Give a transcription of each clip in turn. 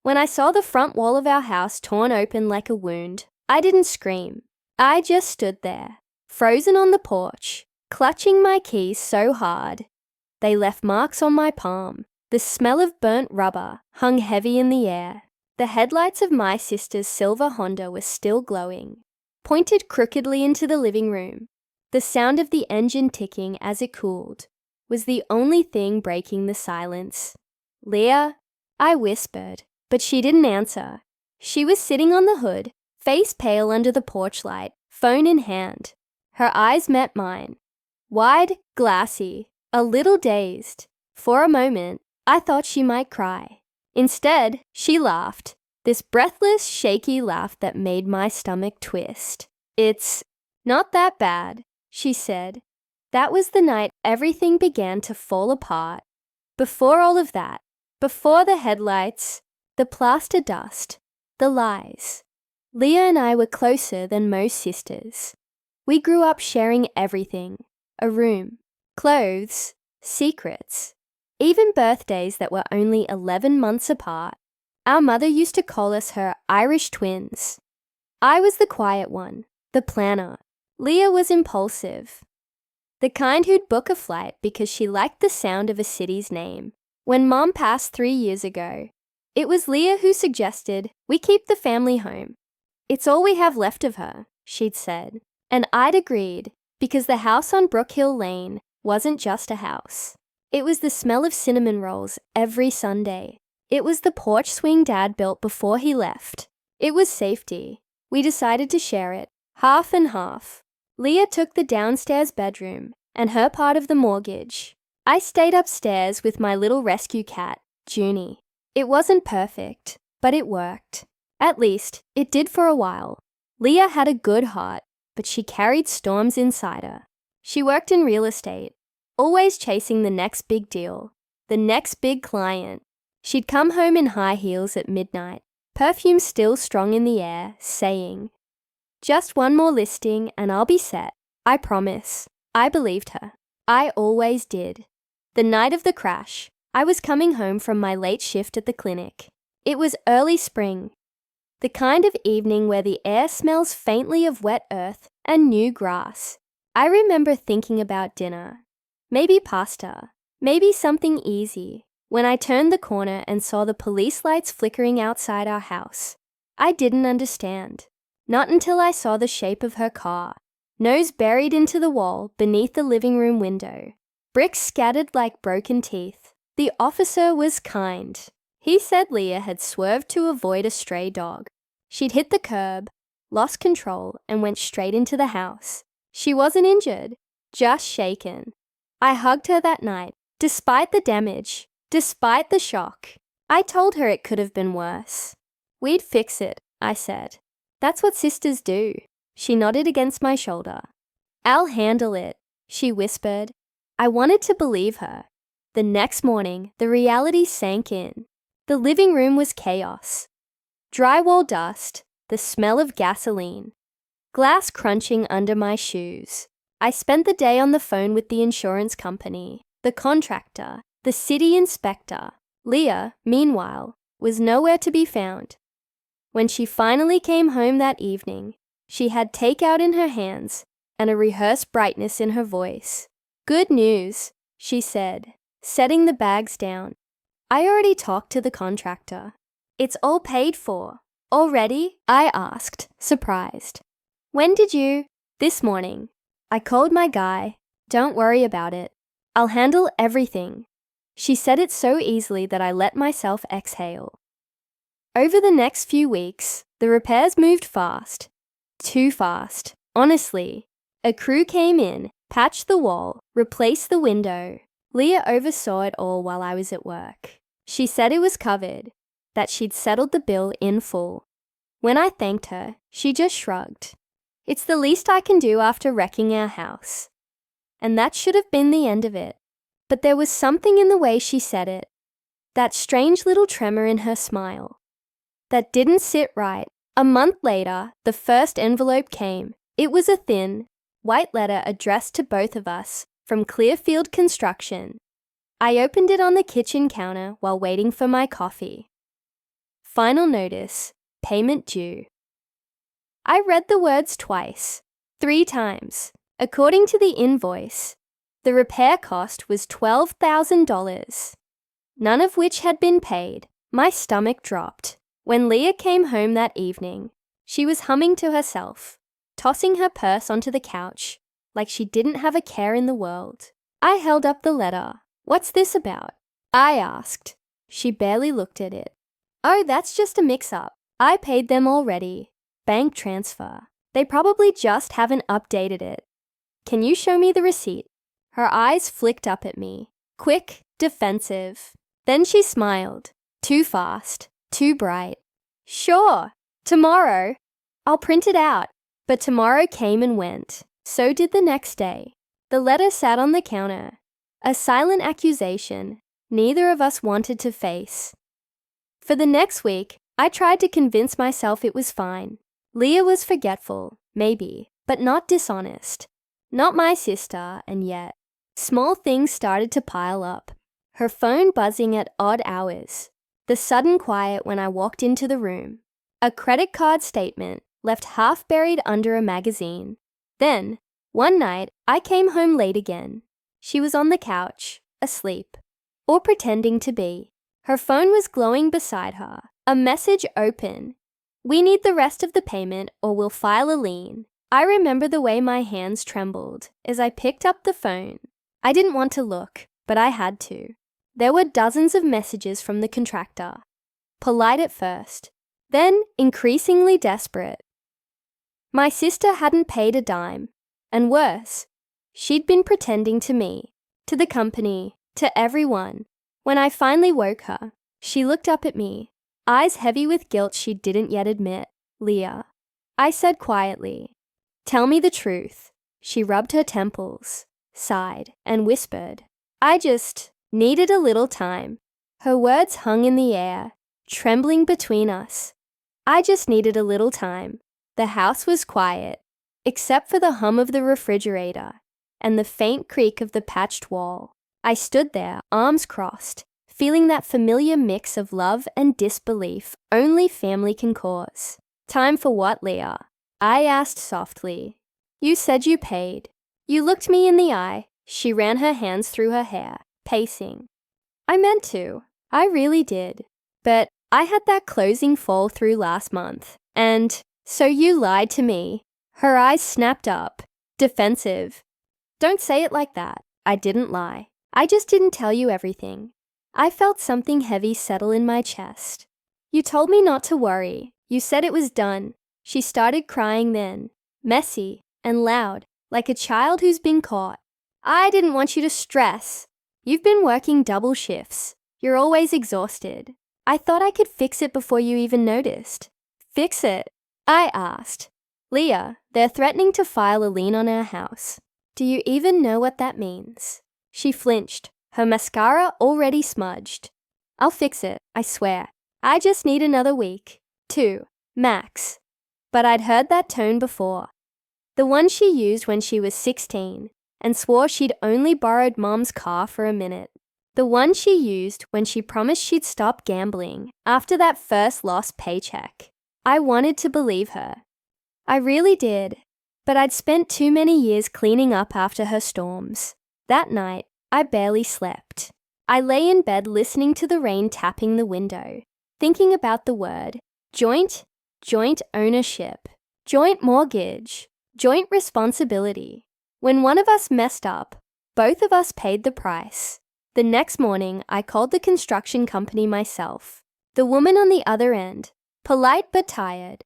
When I saw the front wall of our house torn open like a wound, I didn't scream. I just stood there, frozen on the porch, clutching my keys so hard. They left marks on my palm. The smell of burnt rubber hung heavy in the air. The headlights of my sister's silver Honda were still glowing, pointed crookedly into the living room. The sound of the engine ticking as it cooled was the only thing breaking the silence. "Leah?" I whispered, but she didn't answer. She was sitting on the hood, face pale under the porch light, phone in hand. Her eyes met mine, wide, glassy, a little dazed. For a moment, I thought she might cry. Instead, she laughed, this breathless, shaky laugh that made my stomach twist. "It's not that bad," she said. That was the night everything began to fall apart. Before all of that, before the headlights, the plaster dust, the lies, Leah and I were closer than most sisters. We grew up sharing everything, a room, clothes, secrets, even birthdays that were only 11 months apart. Our mother used to call us her Irish twins. I was the quiet one, the planner. Leah was impulsive, the kind who'd book a flight because she liked the sound of a city's name. When Mom passed 3 years ago, it was Leah who suggested we keep the family home. "It's all we have left of her," she'd said. And I'd agreed, because the house on Brook Hill Lane wasn't just a house. It was the smell of cinnamon rolls every Sunday. It was the porch swing Dad built before he left. It was safety. We decided to share it, half and half. Leah took the downstairs bedroom and her part of the mortgage. I stayed upstairs with my little rescue cat, Junie. It wasn't perfect, but it worked. At least, it did for a while. Leah had a good heart, but she carried storms inside her. She worked in real estate, always chasing the next big deal, the next big client. She'd come home in high heels at midnight, perfume still strong in the air, saying, "Just one more listing and I'll be set. I promise." I believed her. I always did. The night of the crash, I was coming home from my late shift at the clinic. It was early spring, the kind of evening where the air smells faintly of wet earth and new grass. I remember thinking about dinner. Maybe pasta, maybe something easy. When I turned the corner and saw the police lights flickering outside our house, I didn't understand. Not until I saw the shape of her car, nose buried into the wall beneath the living room window, bricks scattered like broken teeth. The officer was kind. He said Leah had swerved to avoid a stray dog. She'd hit the curb, lost control, and went straight into the house. She wasn't injured, just shaken. I hugged her that night, despite the damage, despite the shock. I told her it could have been worse. "We'd fix it," I said. "That's what sisters do." She nodded against my shoulder. "I'll handle it," she whispered. I wanted to believe her. The next morning, the reality sank in. The living room was chaos. Drywall dust, the smell of gasoline, glass crunching under my shoes. I spent the day on the phone with the insurance company, the contractor, the city inspector. Leah, meanwhile, was nowhere to be found. When she finally came home that evening, she had takeout in her hands and a rehearsed brightness in her voice. "Good news," she said, setting the bags down. "I already talked to the contractor. It's all paid for." "Already?" I asked, surprised. "When did you?" "This morning. I called my guy. Don't worry about it. I'll handle everything." She said it so easily that I let myself exhale. Over the next few weeks, the repairs moved fast. Too fast, honestly. A crew came in, patched the wall, replaced the window. Leah oversaw it all while I was at work. She said it was covered, that she'd settled the bill in full. When I thanked her, she just shrugged. "It's the least I can do after wrecking our house." And that should have been the end of it. But there was something in the way she said it, that strange little tremor in her smile, that didn't sit right. A month later, the first envelope came. It was a thin, white letter addressed to both of us from Clearfield Construction. I opened it on the kitchen counter while waiting for my coffee. Final notice. Payment due. I read the words twice, 3 times. According to the invoice, the repair cost was $12,000, none of which had been paid. My stomach dropped. When Leah came home that evening, she was humming to herself, tossing her purse onto the couch like she didn't have a care in the world. I held up the letter. "What's this about?" I asked. She barely looked at it. "Oh, that's just a mix-up. I paid them already. Bank transfer. They probably just haven't updated it. Can you show me the receipt?" Her eyes flicked up at me, quick, defensive. Then she smiled, too fast, too bright. "Sure, tomorrow. I'll print it out." But tomorrow came and went. So did the next day. The letter sat on the counter, a silent accusation neither of us wanted to face. For the next week, I tried to convince myself it was fine. Leah was forgetful, maybe, but not dishonest. Not my sister, and yet, small things started to pile up. Her phone buzzing at odd hours. The sudden quiet when I walked into the room. A credit card statement left half buried under a magazine. Then, one night, I came home late again. She was on the couch, asleep, or pretending to be. Her phone was glowing beside her. A message open. "We need the rest of the payment or we'll file a lien." I remember the way my hands trembled as I picked up the phone. I didn't want to look, but I had to. There were dozens of messages from the contractor. Polite at first, then increasingly desperate. My sister hadn't paid a dime, and worse, she'd been pretending to me, to the company, to everyone. When I finally woke her, she looked up at me, eyes heavy with guilt she didn't yet admit. "Leah," I said quietly, "tell me the truth." She rubbed her temples, sighed, and whispered, "I just needed a little time." Her words hung in the air, trembling between us. I just needed a little time. The house was quiet, except for the hum of the refrigerator and the faint creak of the patched wall. I stood there, arms crossed, feeling that familiar mix of love and disbelief only family can cause. "Time for what, Leah?" I asked softly. "You said you paid." You looked me in the eye. She ran her hands through her hair, pacing. "I meant to. I really did. But I had that closing fall through last month. And so you lied to me." Her eyes snapped up, defensive. "Don't say it like that. I didn't lie. I just didn't tell you everything." I felt something heavy settle in my chest. "You told me not to worry. You said it was done." She started crying then, messy and loud, like a child who's been caught. "I didn't want you to stress. You've been working double shifts. You're always exhausted. I thought I could fix it before you even noticed." "Fix it?" I asked. "Leah, they're threatening to file a lien on our house. Do you even know what that means?" She flinched, her mascara already smudged. "I'll fix it, I swear. I just need another week. 2, max." But I'd heard that tone before. The one she used when she was 16 and swore she'd only borrowed Mom's car for a minute. The one she used when she promised she'd stop gambling after that first lost paycheck. I wanted to believe her. I really did. But I'd spent too many years cleaning up after her storms. That night, I barely slept. I lay in bed listening to the rain tapping the window, thinking about the word joint ownership, joint mortgage, joint responsibility. When one of us messed up, both of us paid the price. The next morning, I called the construction company myself. The woman on the other end, polite but tired,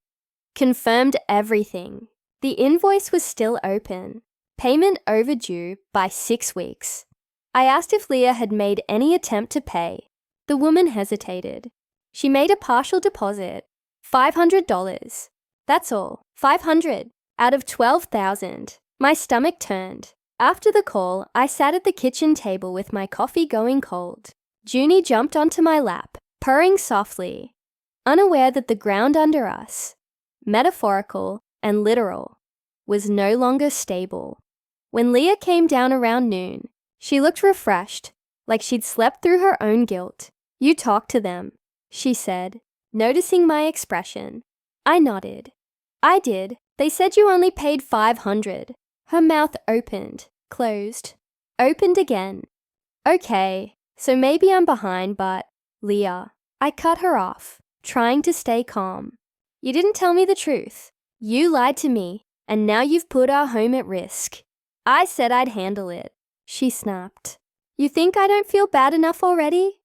confirmed everything. The invoice was still open, payment overdue by 6 weeks. I asked if Leah had made any attempt to pay. The woman hesitated. She made a partial deposit, $500. That's all, $500 out of $12,000. My stomach turned. After the call, I sat at the kitchen table with my coffee going cold. Junie jumped onto my lap, purring softly, unaware that the ground under us, metaphorical and literal, was no longer stable. When Leah came down around noon, she looked refreshed, like she'd slept through her own guilt. "You talked to them," she said. noticing my expression. I nodded. I did. They said you only paid $500. Her mouth opened, closed, opened again. Okay, so maybe I'm behind, but… Leah. I cut her off, trying to stay calm. You didn't tell me the truth. You lied to me, and now you've put our home at risk. I said I'd handle it. She snapped. You think I don't feel bad enough already?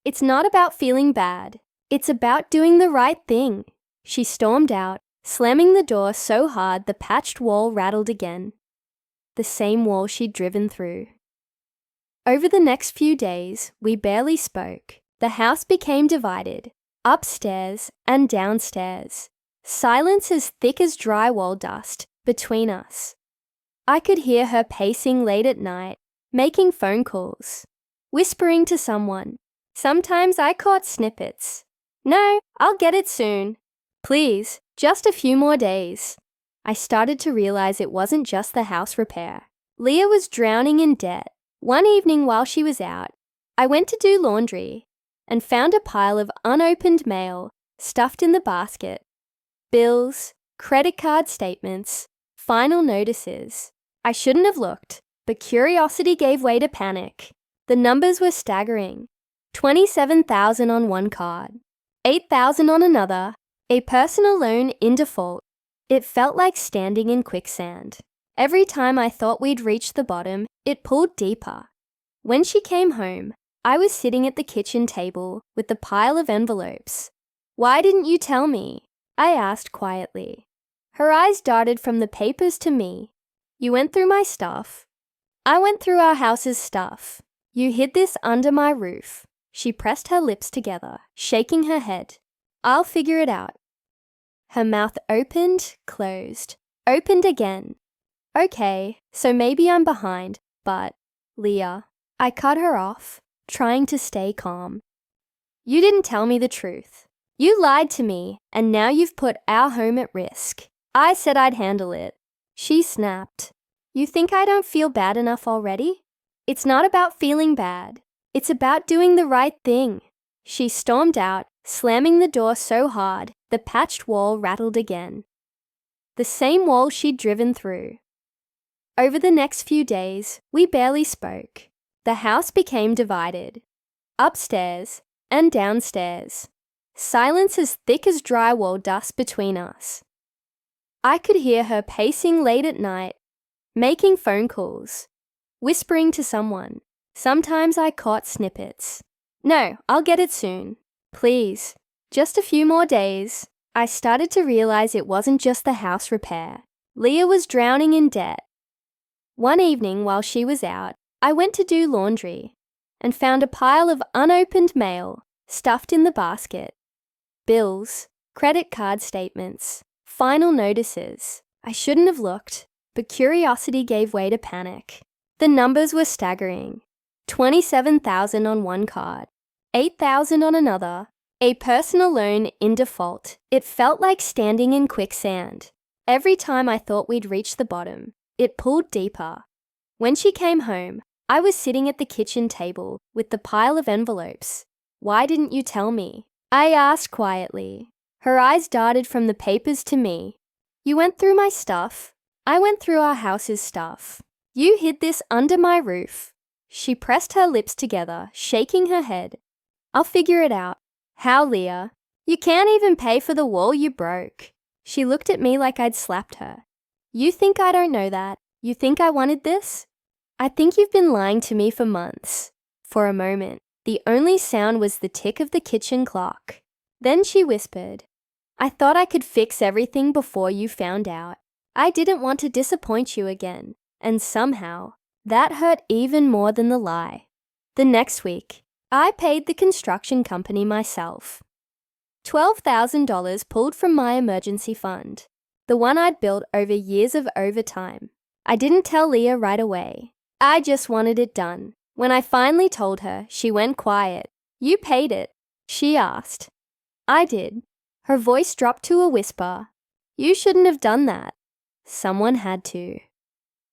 It's not about feeling bad. It's about doing the right thing. She stormed out, slamming the door so hard the patched wall rattled again. The same wall she'd driven through. Over the next few days, we barely spoke. The house became divided, upstairs and downstairs. Silence as thick as drywall dust between us. I could hear her pacing late at night, making phone calls, whispering to someone. Sometimes I caught snippets. No, I'll get it soon. Please, just a few more days. I started to realize it wasn't just the house repair. Leah was drowning in debt. One evening while she was out, I went to do laundry and found a pile of unopened mail stuffed in the basket. Bills, credit card statements, final notices. I shouldn't have looked, but curiosity gave way to panic. The numbers were staggering. $27,000 on one card, $8,000 on another, a personal loan in default. It felt like standing in quicksand. Every time I thought we'd reached the bottom, it pulled deeper. When she came home, I was sitting at the kitchen table with the pile of envelopes. Why didn't you tell me? I asked quietly. Her eyes darted from the papers to me. You went through my stuff. I went through our house's stuff. You hid this under my roof. She pressed her lips together, shaking her head. I'll figure it out. Her mouth opened, closed, opened again. Okay, so maybe I'm behind, but… Leah. I cut her off, trying to stay calm. You didn't tell me the truth. You lied to me, and now you've put our home at risk. I said I'd handle it. She snapped. You think I don't feel bad enough already? It's not about feeling bad. It's about doing the right thing. She stormed out, slamming the door so hard the patched wall rattled again. The same wall she'd driven through. Over the next few days, we barely spoke. The house became divided, upstairs and downstairs. Silence as thick as drywall dust between us. I could hear her pacing late at night, making phone calls, whispering to someone. Sometimes I caught snippets. No, I'll get it soon. Please, just a few more days. I started to realize it wasn't just the house repair. Leah was drowning in debt. One evening while she was out, I went to do laundry and found a pile of unopened mail stuffed in the basket. Bills, credit card statements, final notices. I shouldn't have looked, but curiosity gave way to panic. The numbers were staggering. $27,000 on one card, $8,000 on another, a personal loan in default. It felt like standing in quicksand. Every time I thought we'd reached the bottom, it pulled deeper. When she came home, I was sitting at the kitchen table with the pile of envelopes. Why didn't you tell me? I asked quietly. Her eyes darted from the papers to me. You went through my stuff. I went through our house's stuff. You hid this under my roof. She pressed her lips together, shaking her head. I'll figure it out. How, Leah? You can't even pay for the wall you broke. She looked at me like I'd slapped her. You think I don't know that? You think I wanted this? I think you've been lying to me for months. For a moment, the only sound was the tick of the kitchen clock. Then she whispered, I thought I could fix everything before you found out. I didn't want to disappoint you again, and somehow, that hurt even more than the lie. The next week, I paid the construction company myself. $12,000 pulled from my emergency fund, the one I'd built over years of overtime. I didn't tell Leah right away. I just wanted it done. When I finally told her, she went quiet. You paid it, she asked. I did. Her voice dropped to a whisper. You shouldn't have done that. Someone had to.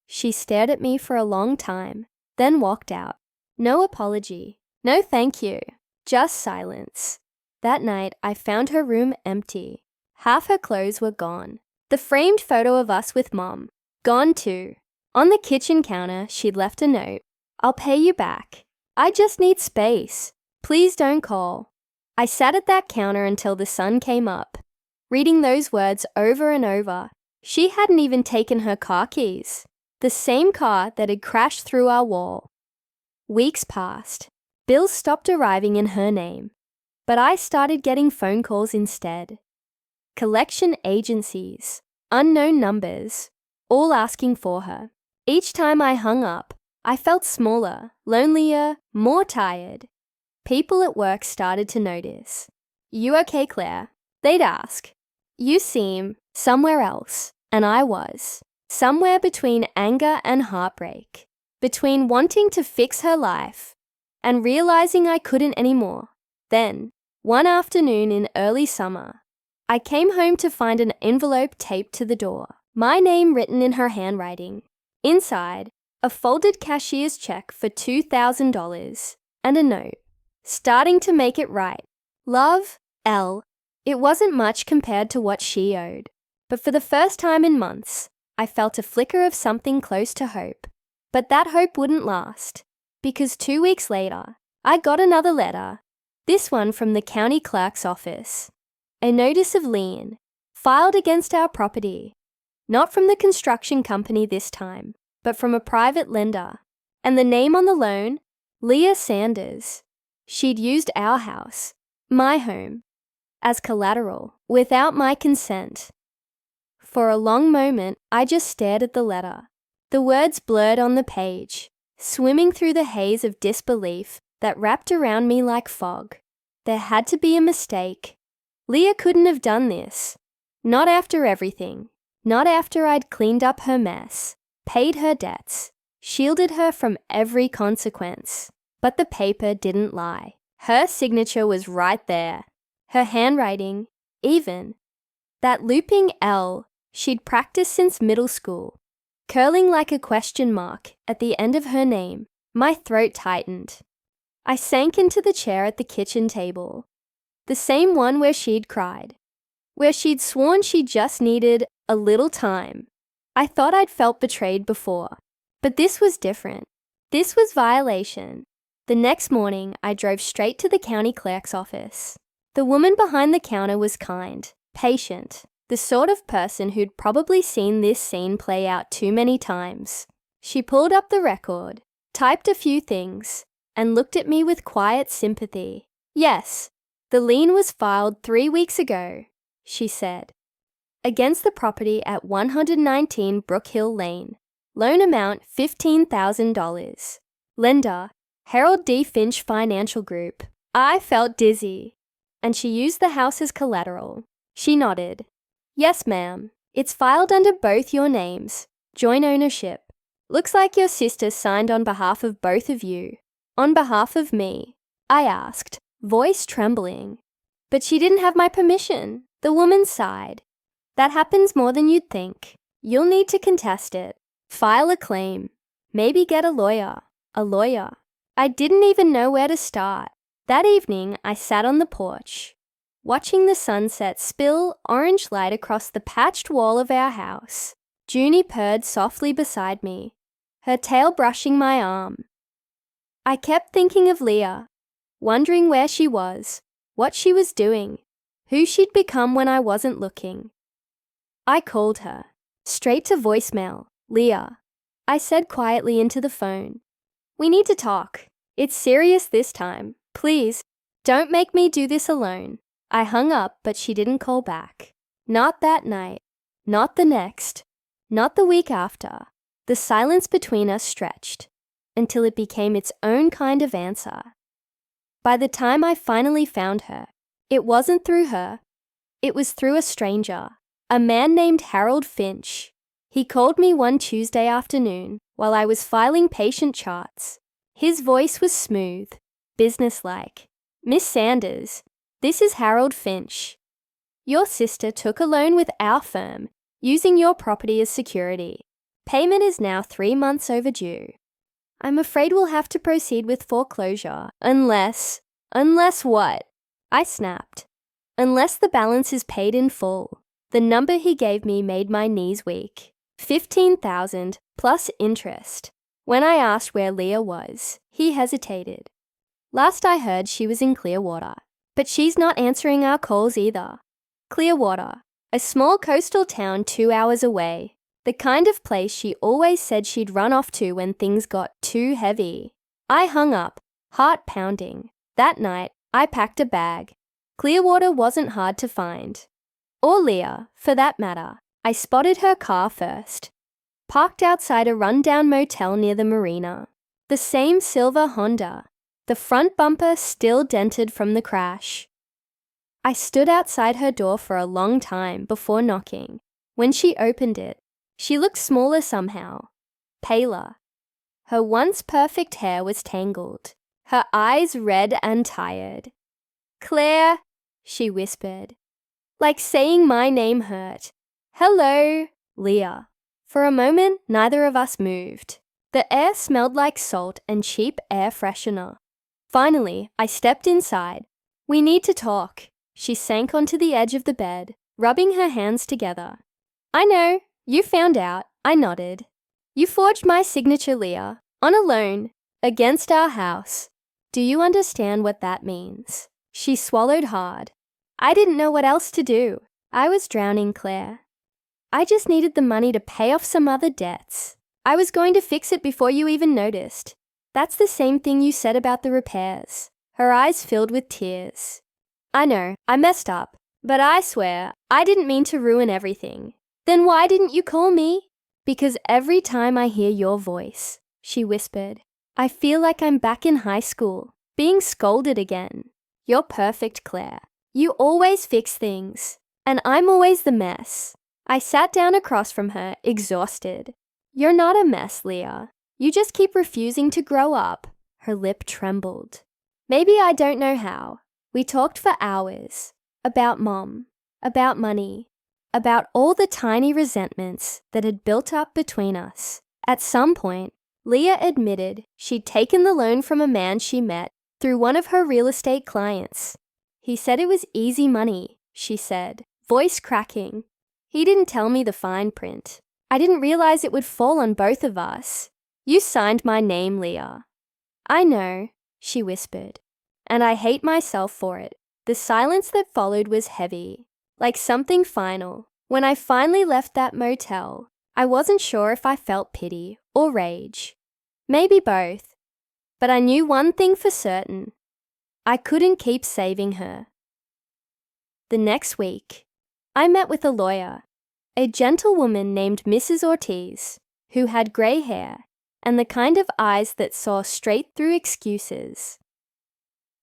She stared at me for a long time, then walked out. No apology. No thank you. Just silence. That night, I found her room empty. Half her clothes were gone. The framed photo of us with Mom, gone too. On the kitchen counter, she'd left a note. "I'll pay you back. I just need space. Please don't call." I sat at that counter until the sun came up, reading those words over and over. She hadn't even taken her car keys, the same car that had crashed through our wall. Weeks passed. Bills stopped arriving in her name, but I started getting phone calls instead. Collection agencies, unknown numbers, all asking for her. Each time I hung up, I felt smaller, lonelier, more tired. People at work started to notice. "You okay, Claire?" They'd ask. "You seem somewhere else," and I was. Somewhere between anger and heartbreak, between wanting to fix her life and realizing I couldn't anymore. Then, one afternoon in early summer, I came home to find an envelope taped to the door, my name written in her handwriting. Inside, a folded cashier's check for $2,000 and a note, starting to make it right. "Love, L." It wasn't much compared to what she owed, but for the first time in months, I felt a flicker of something close to hope. But that hope wouldn't last, because 2 weeks later, I got another letter, this one from the county clerk's office. A notice of lien, filed against our property. Not from the construction company this time, but from a private lender. And the name on the loan, Leah Sanders. She'd used our house, my home, as collateral, without my consent. For a long moment, I just stared at the letter. The words blurred on the page, swimming through the haze of disbelief that wrapped around me like fog. There had to be a mistake. Leah couldn't have done this. Not after everything. Not after I'd cleaned up her mess, paid her debts, shielded her from every consequence. But the paper didn't lie. Her signature was right there. Her handwriting, even. That looping L she'd practiced since middle school, curling like a question mark at the end of her name. My throat tightened. I sank into the chair at the kitchen table. The same one where she'd cried, where she'd sworn she just needed a little time. I thought I'd felt betrayed before, but this was different. This was violation. The next morning, I drove straight to the county clerk's office. The woman behind the counter was kind, patient, the sort of person who'd probably seen this scene play out too many times. She pulled up the record, typed a few things, and looked at me with quiet sympathy. "Yes, the lien was filed 3 weeks ago," she said. "Against the property at 119 Brook Hill Lane. Loan amount $15,000. Lender, Harold D. Finch Financial Group." I felt dizzy. "And she used the house as collateral." She nodded. "Yes, ma'am. It's filed under both your names. Joint ownership. Looks like your sister signed on behalf of both of you. On behalf of me." I asked, voice trembling. "But she didn't have my permission." The woman sighed. "That happens more than you'd think. You'll need to contest it. File a claim. Maybe get a lawyer. A lawyer." I didn't even know where to start. That evening, I sat on the porch, watching the sunset spill orange light across the patched wall of our house. Junie purred softly beside me, her tail brushing my arm. I kept thinking of Leah, wondering where she was, what she was doing, who she'd become when I wasn't looking. I called her, straight to voicemail. "Leah," I said quietly into the phone. "We need to talk. It's serious this time. Please, don't make me do this alone." I hung up, but she didn't call back. Not that night. Not the next. Not the week after. The silence between us stretched until it became its own kind of answer. By the time I finally found her, it wasn't through her. It was through a stranger, a man named Harold Finch. He called me one Tuesday afternoon while I was filing patient charts. His voice was smooth, businesslike. "Miss Sanders, this is Harold Finch. Your sister took a loan with our firm, using your property as security. Payment is now 3 months overdue. I'm afraid we'll have to proceed with foreclosure unless what?" I snapped. Unless the balance is paid in full. The number he gave me made my knees weak. 15,000 plus interest. When I asked where Leah was, he hesitated. Last I heard, she was in Clearwater. But she's not answering our calls either. Clearwater, a small coastal town 2 hours away. The kind of place she always said she'd run off to when things got too heavy. I hung up, heart pounding. That night, I packed a bag. Clearwater wasn't hard to find. Or Leah, for that matter. I spotted her car first. Parked outside a rundown motel near the marina. The same silver Honda. The front bumper still dented from the crash. I stood outside her door for a long time before knocking. When she opened it, she looked smaller somehow, paler. Her once perfect hair was tangled, her eyes red and tired. "Claire," she whispered. Like saying my name hurt. "Hello, Leah." For a moment, neither of us moved. The air smelled like salt and cheap air freshener. Finally, I stepped inside. "We need to talk." She sank onto the edge of the bed, rubbing her hands together. "I know. You found out." I nodded. "You forged my signature, Leah, on a loan, against our house. Do you understand what that means?" She swallowed hard. "I didn't know what else to do. I was drowning, Claire. I just needed the money to pay off some other debts. I was going to fix it before you even noticed. That's the same thing you said about the repairs." Her eyes filled with tears. "I know, I messed up, but I swear, I didn't mean to ruin everything." "Then why didn't you call me?" "Because every time I hear your voice," she whispered, "I feel like I'm back in high school, being scolded again. You're perfect, Claire. You always fix things, and I'm always the mess." I sat down across from her, exhausted. "You're not a mess, Leah. You just keep refusing to grow up." Her lip trembled. "Maybe I don't know how." We talked for hours. About Mom. About money. About all the tiny resentments that had built up between us. At some point, Leah admitted she'd taken the loan from a man she met through one of her real estate clients. "He said it was easy money," she said, voice cracking. "He didn't tell me the fine print. I didn't realize it would fall on both of us. You signed my name, Leah." "I know," she whispered, "and I hate myself for it." The silence that followed was heavy, like something final. When I finally left that motel, I wasn't sure if I felt pity or rage. Maybe both. But I knew one thing for certain. I couldn't keep saving her. The next week, I met with a lawyer, a gentle woman named Mrs. Ortiz, who had grey hair and the kind of eyes that saw straight through excuses.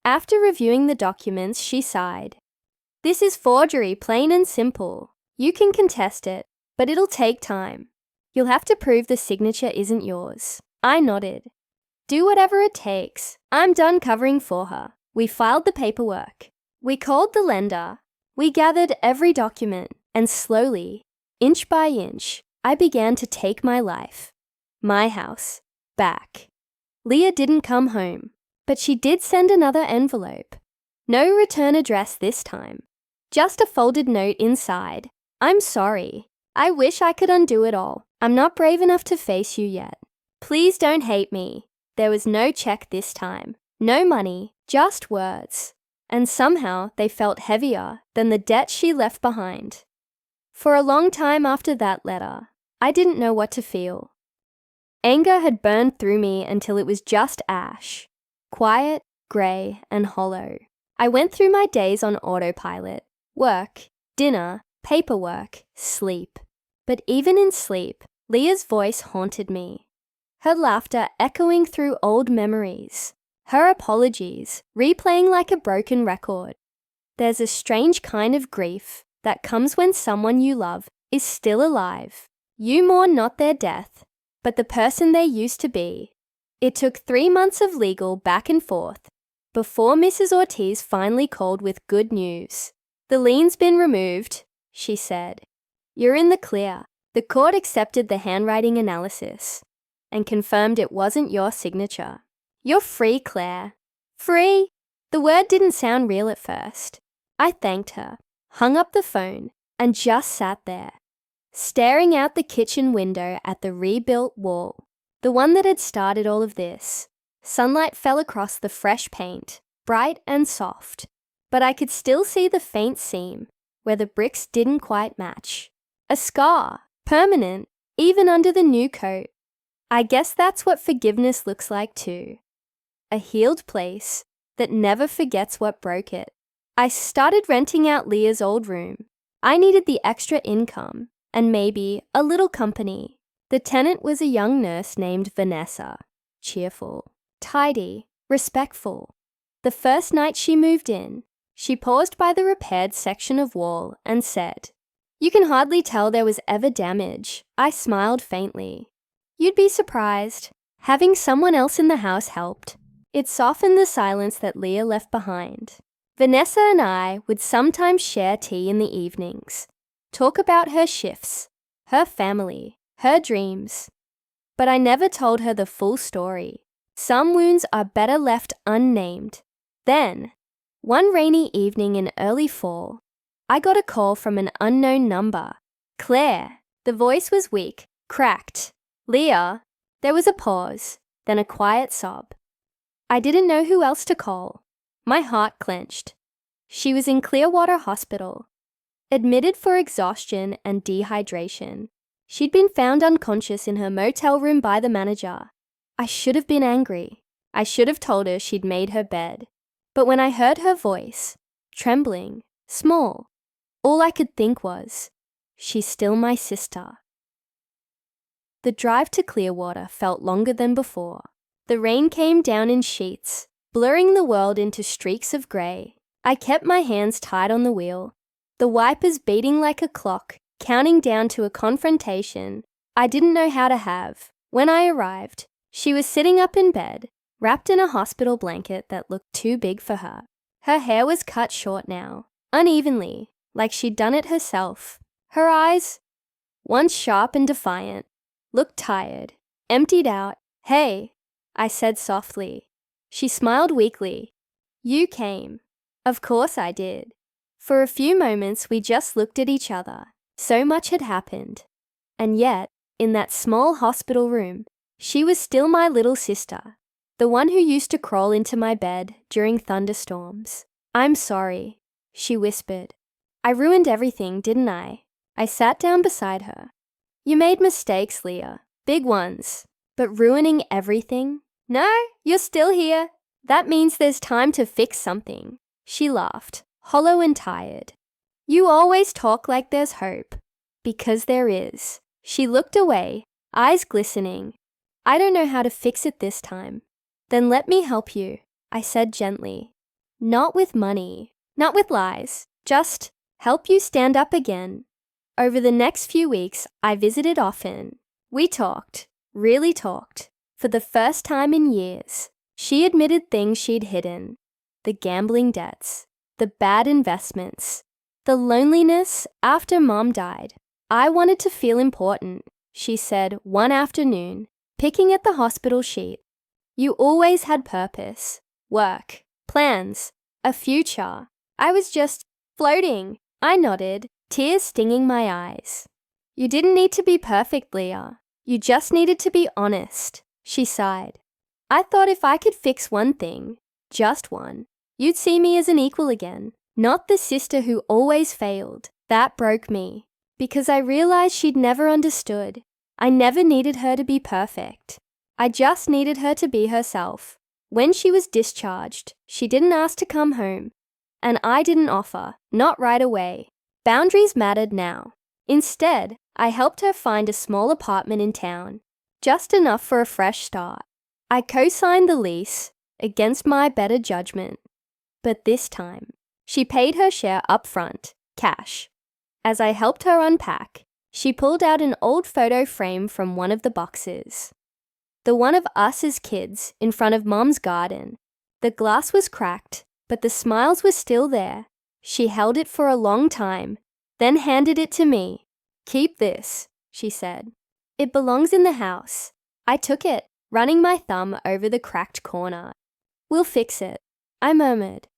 After reviewing the documents, she sighed. "This is forgery, plain and simple. You can contest it, but it'll take time. You'll have to prove the signature isn't yours." I nodded. "Do whatever it takes. I'm done covering for her." We filed the paperwork. We called the lender. We gathered every document, and slowly, inch by inch, I began to take my life, my house, back. Leah didn't come home, but she did send another envelope. No return address this time. Just a folded note inside. "I'm sorry. I wish I could undo it all. I'm not brave enough to face you yet. Please don't hate me." There was no check this time. No money, just words. And somehow they felt heavier than the debt she left behind. For a long time after that letter, I didn't know what to feel. Anger had burned through me until it was just ash. Quiet, grey, and hollow. I went through my days on autopilot. Work, dinner, paperwork, sleep. But even in sleep, Leah's voice haunted me. Her laughter echoing through old memories. Her apologies replaying like a broken record. There's a strange kind of grief that comes when someone you love is still alive. You mourn not their death, but the person they used to be. It took 3 months of legal back and forth before Mrs. Ortiz finally called with good news. "The lien's been removed," she said. "You're in the clear." The court accepted the handwriting analysis and confirmed it wasn't your signature. "You're free, Claire." "Free?" The word didn't sound real at first. I thanked her, hung up the phone, and just sat there, staring out the kitchen window at the rebuilt wall, the one that had started all of this. Sunlight fell across the fresh paint, bright and soft, but I could still see the faint seam where the bricks didn't quite match. A scar, permanent, even under the new coat. I guess that's what forgiveness looks like too. A healed place that never forgets what broke it. I started renting out Leah's old room. I needed the extra income and maybe a little company. The tenant was a young nurse named Vanessa. Cheerful, tidy, respectful. The first night she moved in, she paused by the repaired section of wall and said, "You can hardly tell there was ever damage." I smiled faintly. You'd be surprised. Having someone else in the house helped. It softened the silence that Leah left behind. Vanessa and I would sometimes share tea in the evenings, talk about her shifts, her family, her dreams. But I never told her the full story. Some wounds are better left unnamed. Then, one rainy evening in early fall, I got a call from an unknown number. Claire. The voice was weak, cracked. Leah. There was a pause, then a quiet sob. I didn't know who else to call. My heart clenched. She was in Clearwater Hospital, admitted for exhaustion and dehydration. She'd been found unconscious in her motel room by the manager. I should have been angry. I should have told her she'd made her bed. But when I heard her voice, trembling, small, all I could think was, she's still my sister. The drive to Clearwater felt longer than before. The rain came down in sheets, blurring the world into streaks of grey. I kept my hands tight on the wheel, the wipers beating like a clock, counting down to a confrontation I didn't know how to have. When I arrived, she was sitting up in bed, wrapped in a hospital blanket that looked too big for her. Her hair was cut short now, unevenly, like she'd done it herself. Her eyes, once sharp and defiant, looked tired, emptied out. "Hey," I said softly. She smiled weakly. "You came." Of course I did. For a few moments we just looked at each other. So much had happened. And yet, in that small hospital room, she was still my little sister, the one who used to crawl into my bed during thunderstorms. "I'm sorry," she whispered. "I ruined everything, didn't I?" I sat down beside her. "You made mistakes, Leah. Big ones. But ruining everything? No, you're still here. That means there's time to fix something." She laughed, hollow and tired. "You always talk like there's hope." Because there is. She looked away, eyes glistening. "I don't know how to fix it this time." "Then let me help you," I said gently. "Not with money, not with lies, just help you stand up again." Over the next few weeks, I visited often. We talked, really talked, for the first time in years. She admitted things she'd hidden. The gambling debts, the bad investments, the loneliness after Mom died. "I wanted to feel important," she said one afternoon, picking at the hospital sheet. "You always had purpose, work, plans, a future. I was just floating." I nodded, tears stinging my eyes. "You didn't need to be perfect, Leah. You just needed to be honest." She sighed. "I thought if I could fix one thing, just one, you'd see me as an equal again, not the sister who always failed." That broke me, because I realized she'd never understood. I never needed her to be perfect. I just needed her to be herself. When she was discharged, she didn't ask to come home, and I didn't offer, not right away. Boundaries mattered now. Instead, I helped her find a small apartment in town, just enough for a fresh start. I co-signed the lease, against my better judgment. But this time, she paid her share up front, cash. As I helped her unpack, she pulled out an old photo frame from one of the boxes. The one of us as kids in front of Mom's garden. The glass was cracked, but the smiles were still there. She held it for a long time, then handed it to me. "Keep this," she said. "It belongs in the house." I took it, running my thumb over the cracked corner. "We'll fix it." I murmured.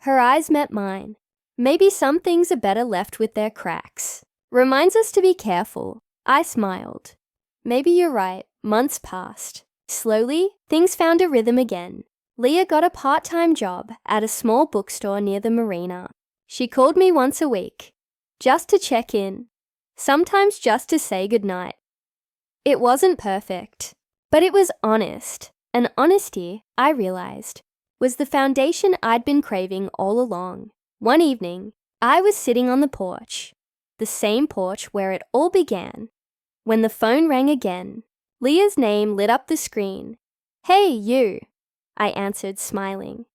Her eyes met mine. Maybe some things are better left with their cracks. Reminds us to be careful. I smiled. Maybe you're right. Months passed. Slowly, things found a rhythm again. Leah got a part-time job at a small bookstore near the marina. She called me once a week, just to check in, sometimes just to say goodnight. It wasn't perfect, but it was honest, and honesty, I realized, was the foundation I'd been craving all along. One evening, I was sitting on the porch, the same porch where it all began, when the phone rang again. Leah's name lit up the screen. "Hey, you," I answered, smiling.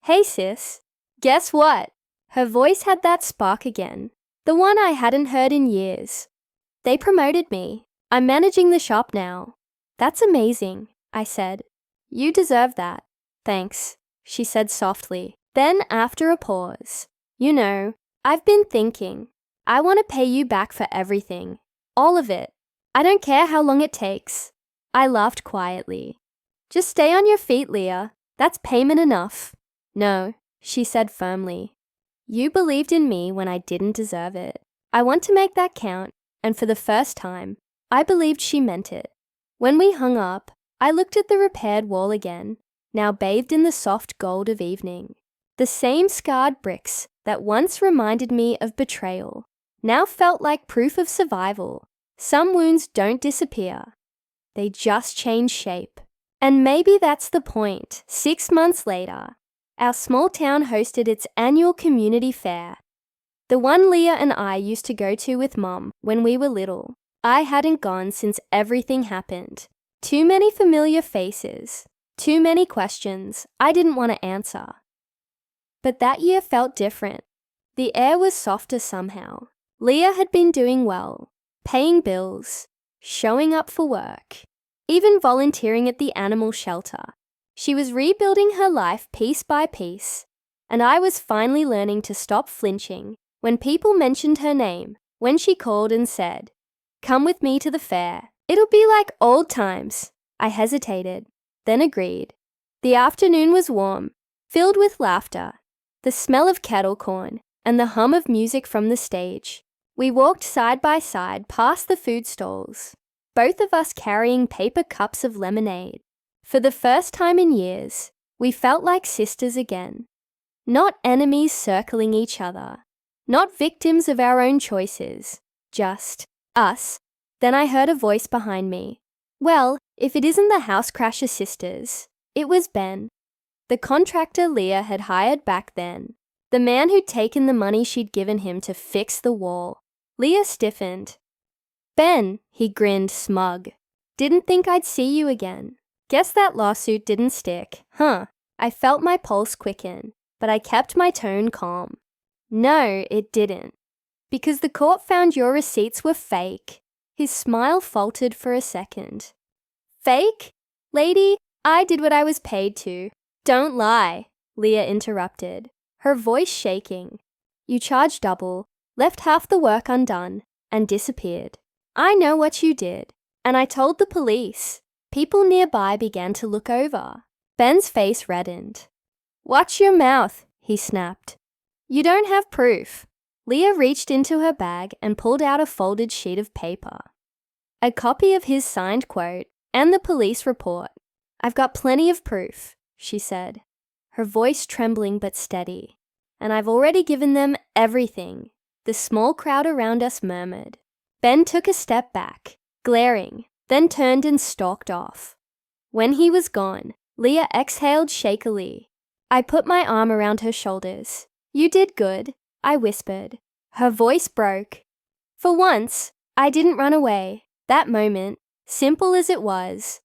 "Hey, sis. Guess what?" Her voice had that spark again, the one I hadn't heard in years. "They promoted me. I'm managing the shop now." "That's amazing," I said. "You deserve that." "Thanks," she said softly. Then, after a pause, "You know, I've been thinking. I want to pay you back for everything. All of it. I don't care how long it takes." I laughed quietly. "Just stay on your feet, Leah. That's payment enough." "No," she said firmly. "You believed in me when I didn't deserve it. I want to make that count, and for the first time, I believed she meant it." When we hung up, I looked at the repaired wall again, now bathed in the soft gold of evening. The same scarred bricks that once reminded me of betrayal now felt like proof of survival. Some wounds don't disappear. They just change shape. And maybe that's the point. 6 months later, our small town hosted its annual community fair. The one Leah and I used to go to with Mum when we were little. I hadn't gone since everything happened. Too many familiar faces. Too many questions I didn't want to answer. But that year felt different. The air was softer somehow. Leah had been doing well, paying bills, showing up for work, even volunteering at the animal shelter. She was rebuilding her life piece by piece, and I was finally learning to stop flinching when people mentioned her name, when she called and said, "Come with me to the fair. It'll be like old times." I hesitated, then agreed. The afternoon was warm, filled with laughter, the smell of kettle corn, and the hum of music from the stage. We walked side by side past the food stalls, both of us carrying paper cups of lemonade. For the first time in years, we felt like sisters again. Not enemies circling each other, not victims of our own choices, just us. Then I heard a voice behind me. Well, if it isn't the Housecrasher sisters, it was Ben, the contractor Leah had hired back then, the man who'd taken the money she'd given him to fix the wall. Leah stiffened. "Ben," he grinned, smug. "Didn't think I'd see you again. Guess that lawsuit didn't stick, huh?" I felt my pulse quicken, but I kept my tone calm. "No, it didn't. Because the court found your receipts were fake." His smile faltered for a second. "Fake? Lady, I did what I was paid to." "Don't lie," Leah interrupted, her voice shaking. "You charged double, left half the work undone, and disappeared. I know what you did, and I told the police." People nearby began to look over. Ben's face reddened. "Watch your mouth," he snapped. "You don't have proof." Leah reached into her bag and pulled out a folded sheet of paper. A copy of his signed quote and the police report. "I've got plenty of proof," she said, her voice trembling but steady. "And I've already given them everything." The small crowd around us murmured. Ben took a step back, glaring, then turned and stalked off. When he was gone, Leah exhaled shakily. I put my arm around her shoulders. "You did good," I whispered. Her voice broke. For once, I didn't run away. That moment, simple as it was,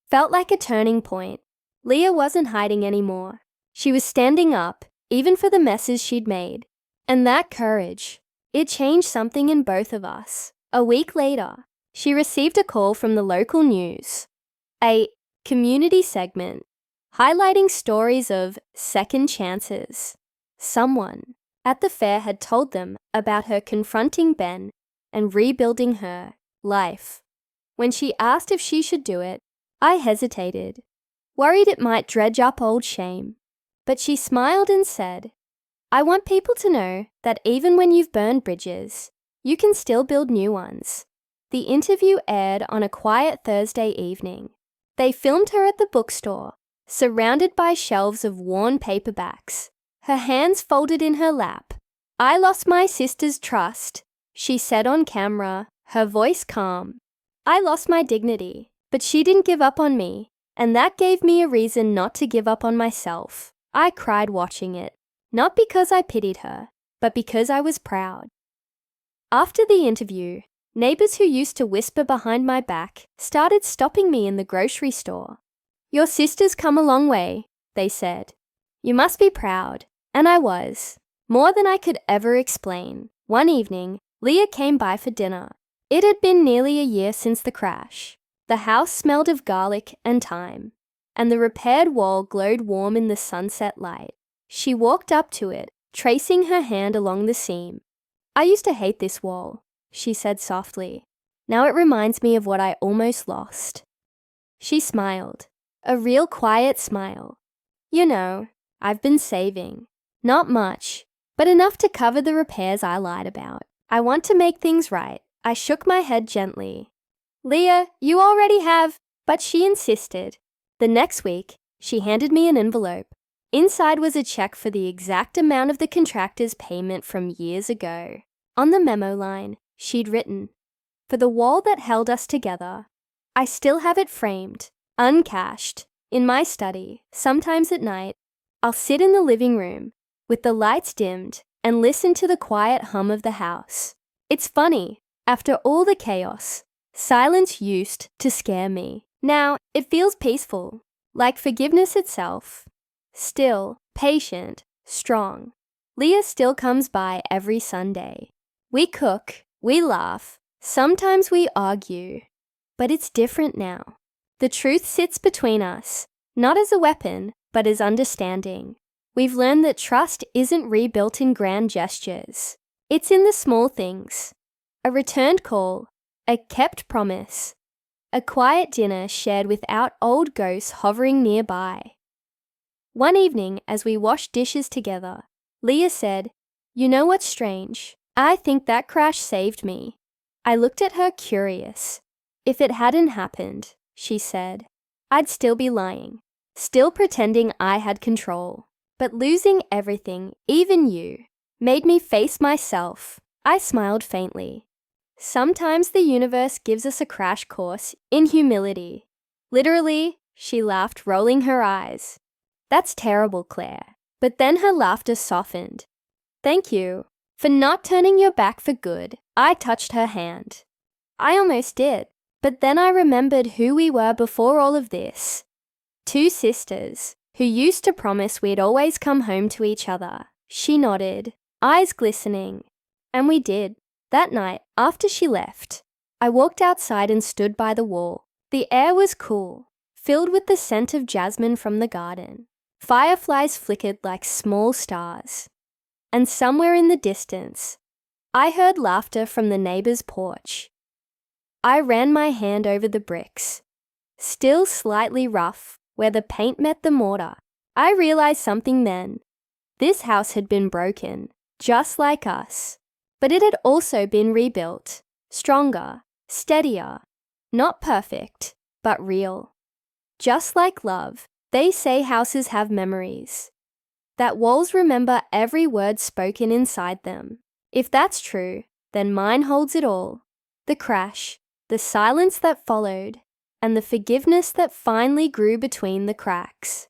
felt like a turning point. Leah wasn't hiding anymore. She was standing up, even for the messes she'd made. And that courage, it changed something in both of us. A week later, she received a call from the local news. A community segment highlighting stories of second chances. Someone at the fair had told them about her confronting Ben and rebuilding her life. When she asked if she should do it, I hesitated, worried it might dredge up old shame. But she smiled and said, "I want people to know that even when you've burned bridges, you can still build new ones." The interview aired on a quiet Thursday evening. They filmed her at the bookstore, surrounded by shelves of worn paperbacks, her hands folded in her lap. "I lost my sister's trust," she said on camera, her voice calm. "I lost my dignity, but she didn't give up on me, and that gave me a reason not to give up on myself." I cried watching it, not because I pitied her, but because I was proud. After the interview, neighbors who used to whisper behind my back started stopping me in the grocery store. "Your sister's come a long way," they said. "You must be proud." And I was. More than I could ever explain. One evening, Leah came by for dinner. It had been nearly a year since the crash. The house smelled of garlic and thyme, and the repaired wall glowed warm in the sunset light. She walked up to it, tracing her hand along the seam. "I used to hate this wall," she said softly. "Now it reminds me of what I almost lost." She smiled, a real quiet smile. "You know, I've been saving. Not much, but enough to cover the repairs I lied about. I want to make things right." I shook my head gently. "Leah, you already have," but she insisted. The next week, she handed me an envelope. Inside was a check for the exact amount of the contractor's payment from years ago. On the memo line, she'd written, "For the wall that held us together." I still have it framed, uncashed, in my study. Sometimes at night, I'll sit in the living room, with the lights dimmed, and listen to the quiet hum of the house. It's funny, after all the chaos, silence used to scare me. Now, it feels peaceful, like forgiveness itself. Still, patient, strong. Leah still comes by every Sunday. We cook, we laugh, sometimes we argue. But it's different now. The truth sits between us, not as a weapon, but as understanding. We've learned that trust isn't rebuilt in grand gestures. It's in the small things. A returned call, a kept promise, a quiet dinner shared without old ghosts hovering nearby. One evening, as we washed dishes together, Leah said, "You know what's strange? I think that crash saved me." I looked at her curious. "If it hadn't happened," she said, "I'd still be lying, still pretending I had control. But losing everything, even you, made me face myself." I smiled faintly. "Sometimes the universe gives us a crash course in humility." "Literally," she laughed, rolling her eyes. "That's terrible, Claire." But then her laughter softened. "Thank you for not turning your back for good." I touched her hand. "I almost did, but then I remembered who we were before all of this. Two sisters who used to promise we'd always come home to each other." She nodded, eyes glistening. And we did. That night, after she left, I walked outside and stood by the wall. The air was cool, filled with the scent of jasmine from the garden. Fireflies flickered like small stars. And somewhere in the distance, I heard laughter from the neighbor's porch. I ran my hand over the bricks, still slightly rough where the paint met the mortar. I realized something then. This house had been broken, just like us. But it had also been rebuilt, stronger, steadier, not perfect, but real. Just like love, they say houses have memories, that walls remember every word spoken inside them. If that's true, then mine holds it all. The crash, the silence that followed, and the forgiveness that finally grew between the cracks.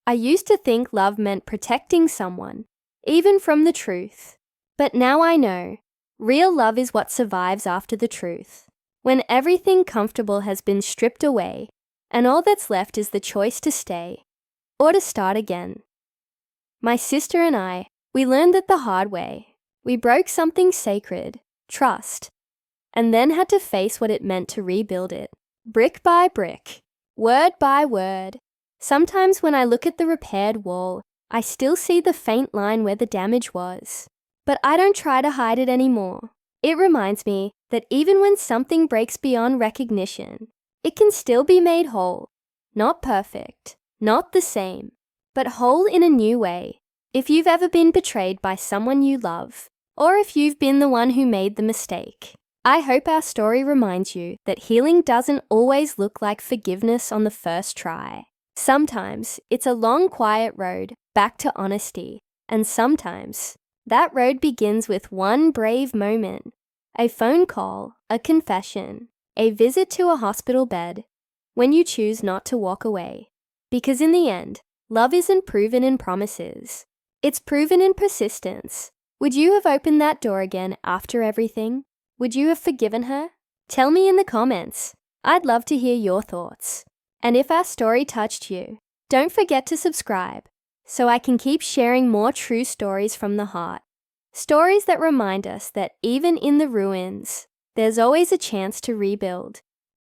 I used to think love meant protecting someone, even from the truth. But now I know, real love is what survives after the truth. When everything comfortable has been stripped away, and all that's left is the choice to stay, or to start again. My sister and I, we learned that the hard way. We broke something sacred, trust, and then had to face what it meant to rebuild it, brick by brick, word by word. Sometimes when I look at the repaired wall, I still see the faint line where the damage was. But I don't try to hide it anymore. It reminds me that even when something breaks beyond recognition, it can still be made whole. Not perfect, not the same, but whole in a new way. If you've ever been betrayed by someone you love, or if you've been the one who made the mistake, I hope our story reminds you that healing doesn't always look like forgiveness on the first try. Sometimes it's a long, quiet road back to honesty, and sometimes that road begins with one brave moment, a phone call, a confession, a visit to a hospital bed, when you choose not to walk away. Because in the end, love isn't proven in promises. It's proven in persistence. Would you have opened that door again after everything? Would you have forgiven her? Tell me in the comments. I'd love to hear your thoughts. And if our story touched you, don't forget to subscribe so I can keep sharing more true stories from the heart. Stories that remind us that even in the ruins, there's always a chance to rebuild.